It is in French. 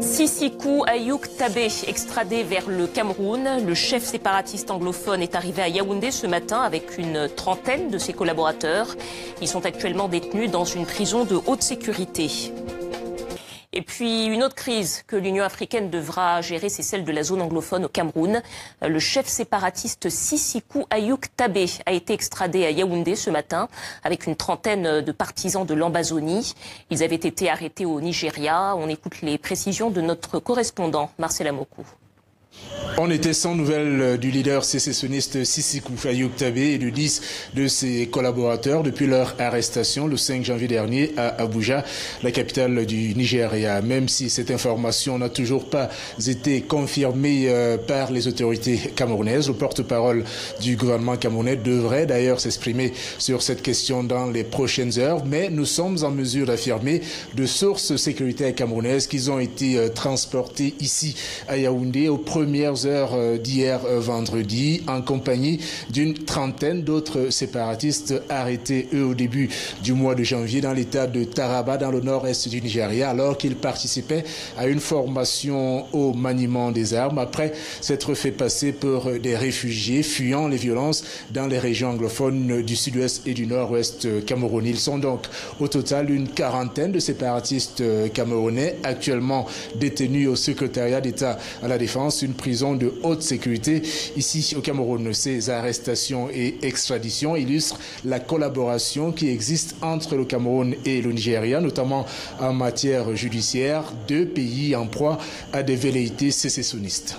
Sissikou Ayouk Tabé, extradé vers le Cameroun. Le chef séparatiste anglophone est arrivé à Yaoundé ce matin avec une trentaine de ses collaborateurs. Ils sont actuellement détenus dans une prison de haute sécurité. Et puis une autre crise que l'Union africaine devra gérer, c'est celle de la zone anglophone au Cameroun. Le chef séparatiste Sissikou Ayouk Tabé a été extradé à Yaoundé ce matin avec une trentaine de partisans de l'Ambazonie. Ils avaient été arrêtés au Nigeria. On écoute les précisions de notre correspondant Marcel Amokou. On était sans nouvelles du leader sécessionniste Sissikou Ayouk Tabé et de 10 de ses collaborateurs depuis leur arrestation le 5 janvier dernier à Abuja, la capitale du Nigeria. Même si cette information n'a toujours pas été confirmée par les autorités camerounaises, le porte-parole du gouvernement camerounais devrait d'ailleurs s'exprimer sur cette question dans les prochaines heures. Mais nous sommes en mesure d'affirmer de sources sécuritaires camerounaises qu'ils ont été transportés ici à Yaoundé aux premières heures d'hier vendredi en compagnie d'une trentaine d'autres séparatistes arrêtés eux au début du mois de janvier dans l'état de Taraba dans le nord-est du Nigeria alors qu'ils participaient à une formation au maniement des armes après s'être fait passer pour des réfugiés fuyant les violences dans les régions anglophones du sud-ouest et du nord-ouest camerounais. Ils sont donc au total une quarantaine de séparatistes camerounais actuellement détenus au secrétariat d'État à la Défense, une prison de haute sécurité ici au Cameroun. Ces arrestations et extraditions illustrent la collaboration qui existe entre le Cameroun et le Nigeria, notamment en matière judiciaire, deux pays en proie à des velléités sécessionnistes.